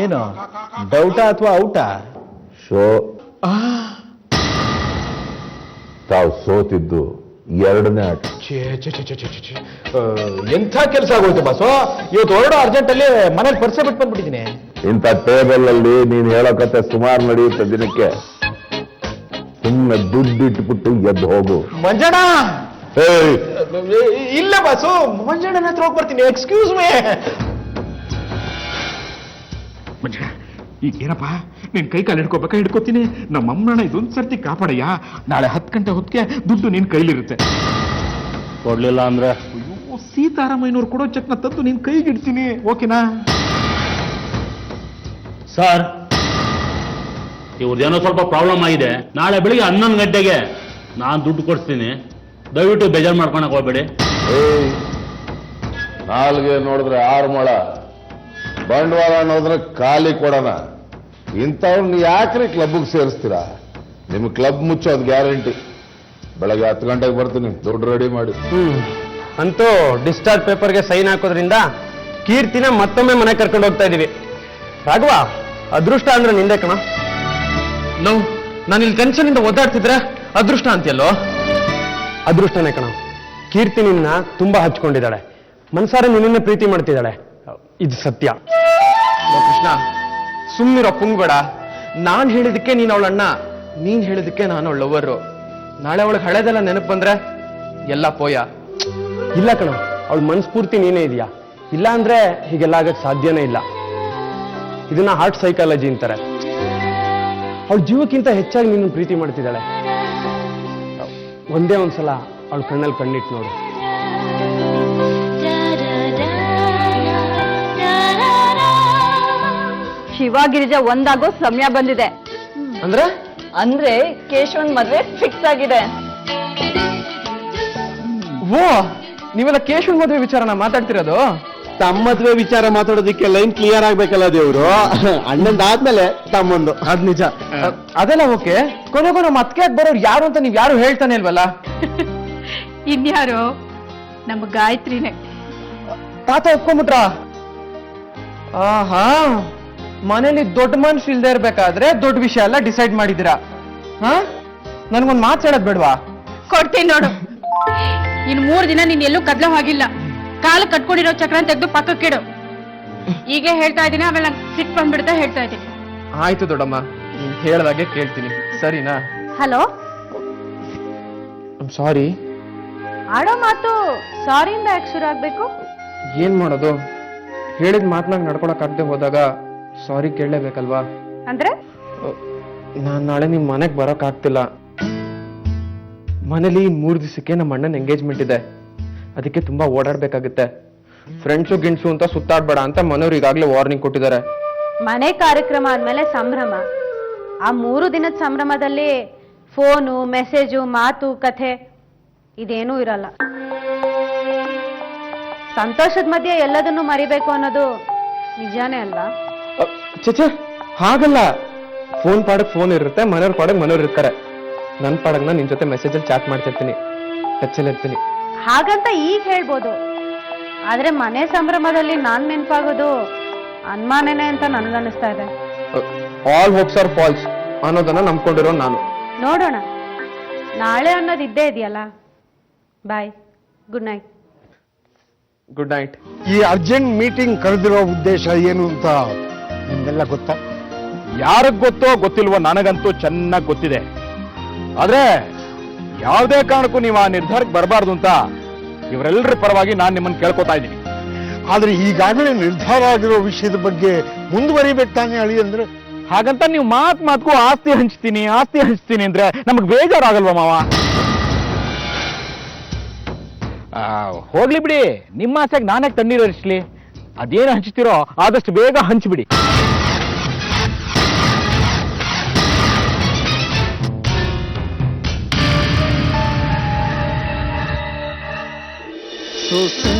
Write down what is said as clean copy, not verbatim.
ಏನು ಡೌಟಾ ಅಥವಾ ಔಟಾ? ಶೋ ತಾವು ಸೋತಿದ್ದು ಎರಡನೇ ಆಟ. ಎಂಥ ಕೆಲಸ ಆಗೋಯ್ತು ಬಾಸು. ಇವತ್ತು ಹೊರಡೋ ಅರ್ಜೆಂಟ್ ಅಲ್ಲಿ ಮನೇಲಿ ಪರ್ಸೆ ಬಿಟ್ಟು ಬಂದ್ಬಿಟ್ಟಿದ್ದೀನಿ. ಇಂಥ ಟೇಬಲ್ ಅಲ್ಲಿ ನೀನ್ ಹೇಳೋ ಕತೆ ಸುಮಾರು ನಡೆಯುತ್ತೆ ದಿನಕ್ಕೆ. ಸುಮ್ಮನೆ ದುಡ್ಡು ಇಟ್ಬಿಟ್ಟು ಎದ್ದು ಹೋಗು. ಮಂಜಣ್ಣ ಇಲ್ಲ ಬಾಸು, ಮಂಜಣ್ಣನ ಹತ್ರ ಹೋಗಿ ಬರ್ತೀನಿ. ಎಕ್ಸ್ಕ್ಯೂಸ್ ಮೇ. ಮಂಜಣ್ಣ ಈಗ ಏನಪ್ಪ, ನೀನ್ ಕೈ ಕಾಲು ಹಿಡ್ಕೋತೀನಿ. ನಮ್ಮ ಅಮ್ಮನ ಇದೊಂದು ಸರ್ತಿ ಕಾಪಾಡಯ್ಯ. ನಾಳೆ 10 ಗಂಟೆ ಹೊತ್ತಿಗೆ ದುಡ್ಡು ನಿನ್ ಕೈಲಿರುತ್ತೆ. ಕೊಡ್ಲಿಲ್ಲ ಅಂದ್ರೆ ಅಯ್ಯೋ, ಸೀತಾರಾಮಯ್ಯನವ್ರು ಕೊಡೋ ಚೆಕ್ನ ತಂದು ನಿನ್ ಕೈಗಿಡ್ತೀನಿ. ಓಕೆನಾ? ಸರ್, ಇವ್ರದ್ದೇನೋ ಸ್ವಲ್ಪ ಪ್ರಾಬ್ಲಮ್ ಆಗಿದೆ. ನಾಳೆ ಬೆಳಿಗ್ಗೆ 11 ಗಂಟೆಗೆ ನಾನು ದುಡ್ಡು ಕೊಡ್ತೀನಿ. ದಯವಿಟ್ಟು ಬೇಜಾರು ಮಾಡ್ಕೊಳಕ್ ಹೋಗ್ಬೇಡಿ. ನಾಲ್ಗೆ ನೋಡಿದ್ರೆ 6 ಮೊಳ, ಬಂಡವಾಳ ನೋಡಿದ್ರೆ ಖಾಲಿ ಕೊಡೋಣ. ಇಂಥವ್ರನ್ನ ಯಾಕ್ರಿ ಕ್ಲಬ್ಗೆ ಸೇರಿಸ್ತೀರಾ? ನಿಮ್ ಕ್ಲಬ್ ಮುಚ್ಚೋದು ಗ್ಯಾರಂಟಿ. ಬೆಳಗ್ಗೆ 10 ಗಂಟೆಗೆ ಬರ್ತೀನಿ, ದುಡ್ಡು ರೆಡಿ ಮಾಡಿ. ಅಂತೂ ಡಿಸ್ಚಾರ್ಜ್ ಪೇಪರ್ಗೆ ಸೈನ್ ಹಾಕೋದ್ರಿಂದ ಕೀರ್ತಿನ ಮತ್ತೊಮ್ಮೆ ಮನೆ ಕರ್ಕೊಂಡು ಹೋಗ್ತಾ ಇದೀವಿ. ರಾಘವ, ಅದೃಷ್ಟ ಅಂದ್ರೆ ನಿಂದೆ ಕಣ. ನಾನು ಇಲ್ಲಿ ಟೆನ್ಷನ್ ಇಂದ ಒದ್ದಾಡ್ತಿದ್ರೆ ಅದೃಷ್ಟ ಅಂತೀಯಲ್ಲೋ? ಅದೃಷ್ಟನೇ ಕಣ. ಕೀರ್ತಿ ನಿನ್ನ ತುಂಬಾ ಹಚ್ಕೊಂಡಿದ್ದಾಳೆ, ಮನ್ಸಾರೆ ನಿನ್ನನ್ನೇ ಪ್ರೀತಿ ಮಾಡ್ತಿದ್ದಾಳೆ. ಇದು ಸತ್ಯ. ಕೃಷ್ಣ, ಸುಮ್ಮನಿರೋ, ಪುಂಗ್ಬೇಡ. ನಾನ್ ಹೇಳಿದಕ್ಕೆ ನೀನ್ ಅವಳ ಅಣ್ಣ, ನೀನ್ ಹೇಳಿದಕ್ಕೆ ನಾನು ಅವಳ ಲವರು. ನಾಳೆ ಅವಳಿಗೆ ಹಳೆದೆಲ್ಲ ನೆನಪು ಬಂದ್ರೆ ಎಲ್ಲ ಪೋಯ. ಇಲ್ಲ ಕಣ, ಅವಳ ಮನಸ್ಫೂರ್ತಿ ನೀನೇ ಇದೆಯಾ. ಇಲ್ಲ ಅಂದ್ರೆ ಹೀಗೆಲ್ಲ ಆಗಕ್ಕೆ ಸಾಧ್ಯನೇ ಇಲ್ಲ. ಇದನ್ನ ಹಾರ್ಟ್ ಸೈಕಾಲಜಿ ಅಂತಾರೆ. ಅವಳ ಜೀವಕ್ಕಿಂತ ಹೆಚ್ಚಾಗಿ ನೀನು ಪ್ರೀತಿ ಮಾಡ್ತಿದ್ದಾಳೆ. ಒಂದೇ ಒಂದ್ಸಲ ಅವಳ ಕಣ್ಣಲ್ಲಿ ಕಣ್ಣಿಟ್ಟು ನೋಡು. ಶಿವಗಿರಿಜ ಒಂದಾಗೋ ಸಮಯ ಬಂದಿದೆ. ಅಂದ್ರೆ ಕೇಶವನ್ ಮದ್ವೆ ಫಿಕ್ಸ್ ಆಗಿದೆ. ಓ, ನೀವೆಲ್ಲ ಕೇಶವನ್ ಮದ್ವೆ ವಿಚಾರನ ಮಾತಾಡ್ತಿರೋದು? ತಮ್ಮ ಮದ್ವೆ ವಿಚಾರ ಮಾತಾಡೋದಕ್ಕೆ ಲೈನ್ ಕ್ಲಿಯರ್ ಆಗ್ಬೇಕಲ್ಲ ದೇವ್ರು. ಅಣ್ಣಂದಾದ್ಮೇಲೆ ತಮ್ಮಂದು. ಅದ್ ನಿಜ. ಅದೆಲ್ಲ ಓಕೆ. ಕೊನೆಗೂ ನಮ್ಮ ಅತ್ತಿಗೆ ಬರೋರು ಯಾರು ಅಂತ ನೀವ್ ಯಾರು ಹೇಳ್ತಾನೆ ಇಲ್ವಲ್ಲ? ಇನ್ಯಾರು? ನಮ್ಮ ಗಾಯತ್ರಿನೇ. ತಾತ ಒಪ್ಕೊಂಡ್ಬಿಟ್ರ? ಆಹಾ, ಮನೇಲಿ ದೊಡ್ಡ ಮನುಷ್ಯ ಇಲ್ದೇ ಇರ್ಬೇಕಾದ್ರೆ ದೊಡ್ಡ ವಿಷಯ ಎಲ್ಲ ಡಿಸೈಡ್ ಮಾಡಿದಿರಾ? ನನ್ಗೊಂದ್ ಮಾತು ಹೇಳೋದ್ ಬೇಡ್ವಾ? ಕೊಡ್ತೀನಿ ನೋಡು. ಇನ್ 3 ದಿನ ನೀನ್ ಎಲ್ಲೂ ಕದ್ಲೋ ಹಾಗಿಲ್ಲ. ಕಾಲು ಕಟ್ಕೊಂಡಿರೋ ಚಕ್ರನ್ ತೆಗೆದು ಪಕ್ಕಕ್ಕಿಡು. ಈಗಲೇ ಹೇಳ್ತಾ ಇದ್ದೀನಿ, ಆಮೇಲೆ ನಂಗೆ ಸಿಟ್ಟು ಬಂದ್ಬಿಡ್ತಾ ಹೇಳ್ತಾ ಇದ್ದೀನಿ. ಆಯ್ತು ದೊಡ್ಡಮ್ಮ, ಹೇಳ್ದಾಗೆ ಕೇಳ್ತೀನಿ, ಸರಿನಾ? ಹಲೋ, ಸಾರಿ. ಆಡೋ ಮಾತು ಸಾರಿಯಿಂದ ಯಾಕೆ ಶುರು ಆಗ್ಬೇಕು? ಏನ್ ಮಾಡೋದು, ಹೇಳಿದ ಮಾತನಾಗ ನಡ್ಕೊಳಕ್ ಆಗದೆ ಹೋದಾಗ ಸಾರಿ ಕೇಳಲೇಬೇಕಲ್ವಾ? ಅಂದ್ರೆ ನಾನ್ ನಾಳೆ ನಿಮ್ ಮನೆಗ್ ಬರೋಕ್ ಆಗ್ತಿಲ್ಲ. ಮನೇಲಿ 3 ದಿವಸಕ್ಕೆ ನಮ್ಮ ಅಣ್ಣನ ಎಂಗೇಜ್ಮೆಂಟ್ ಇದೆ. ಅದಕ್ಕೆ ತುಂಬಾ ಓಡಾಡ್ಬೇಕಾಗುತ್ತೆ. ಫ್ರೆಂಡ್ಸು ಗಿಂಡ್ಸು ಅಂತ ಸುತ್ತಾಡ್ಬೇಡ ಅಂತ ಮನೆಯವ್ರು ಈಗಾಗ್ಲೇ ವಾರ್ನಿಂಗ್ ಕೊಟ್ಟಿದ್ದಾರೆ. ಮನೆ ಕಾರ್ಯಕ್ರಮ ಆದ್ಮೇಲೆ ಸಂಭ್ರಮ. ಆ 3 ದಿನದ ಸಂಭ್ರಮದಲ್ಲಿ ಫೋನು, ಮೆಸೇಜು, ಮಾತು, ಕಥೆ ಇದೇನೂ ಇರಲ್ಲ. ಸಂತೋಷದ ಮಧ್ಯೆ ಎಲ್ಲದನ್ನು ಮರಿಬೇಕು ಅನ್ನೋದು ನಿಜಾನೇ ಅಲ್ಲ? ಚೇಚೆ, ಹಾಗಲ್ಲ. ಫೋನ್ ಪಾಡಕ್ ಫೋನ್ ಇರುತ್ತೆ, ಮನೆಯವ್ರ ಪಾಡಕ್ ಮನೆಯವ್ರು ಇರ್ತಾರೆ. ನನ್ ಪಾಡಕ್ ನಿನ್ ಜೊತೆ ಮೆಸೇಜಲ್ಲಿ ಚಾಟ್ ಮಾಡ್ತಿರ್ತೀನಿ, ಟಚ್ಚಲ್ಲಿ ಇರ್ತೀನಿ. ಹಾಗಂತ ಈಗ ಹೇಳ್ಬೋದು, ಆದ್ರೆ ಮನೆ ಸಂಭ್ರಮದಲ್ಲಿ ನಾನ್ ನೆನಪಾಗೋದು ಅನ್ಮಾನೇನೆ ಅಂತ ನನ್ಗನ್ನಿಸ್ತಾ ಇದೆ. ಆಲ್ ಹೋಪ್ಸ್ ಆರ್ ಫಾಲ್ಸ್ ಅನ್ನೋದನ್ನ ನಂಬ್ಕೊಂಡಿರೋ ನಾನು. ನೋಡೋಣ, ನಾಳೆ ಅನ್ನೋದು ಇದ್ದೇ ಇದೆಯಲ್ಲ. ಬಾಯ್, ಗುಡ್ ನೈಟ್. Good night. ಈ ಅರ್ಜೆಂಟ್ ಮೀಟಿಂಗ್ ಕರೆದಿರೋ ಉದ್ದೇಶ ಏನು ಅಂತ ನಿಮ್ಗೆಲ್ಲ ಗೊತ್ತಾ? ಯಾರಿಗ್ ಗೊತ್ತೋ ಗೊತ್ತಿಲ್ವೋ, ನನಗಂತೂ ಚೆನ್ನಾಗಿ ಗೊತ್ತಿದೆ. ಆದ್ರೆ ಯಾವುದೇ ಕಾರಣಕ್ಕೂ ನೀವು ಆ ನಿರ್ಧಾರಕ್ಕೆ ಬರಬಾರ್ದು ಅಂತ ಇವರೆಲ್ಲರ ಪರವಾಗಿ ನಾನು ನಿಮ್ಮನ್ನು ಕೇಳ್ಕೊತಾ ಇದ್ದೀನಿ. ಆದ್ರೆ ಈಗಾಗಲೇ ನಿರ್ಧಾರ ಆಗಿರೋ ವಿಷಯದ ಬಗ್ಗೆ ಮುಂದುವರಿಬೇಕು ತಾನೇ ಅಳಿ ಅಂದ್ರೆ? ಹಾಗಂತ ನೀವು ಮಾತ್ಗೂ ಆಸ್ತಿ ಹಂಚ್ತೀನಿ ಅಂದ್ರೆ ನಮಗ್ ಬೇಜಾರಾಗಲ್ವಾ ಮಾವ? ಹೋಗ್ಲಿ ಬಿಡಿ, ನಿಮ್ಮ ಆಸೆಗೆ ನಾನೇ ತಣ್ಣೀರು ಹರಿಸ್ಲಿ. ಅದೇನು ಹಂಚ್ತಿರೋ ಆದಷ್ಟು ಬೇಗ ಹಂಚ್ಬಿಡಿ. ಸೊಸೆ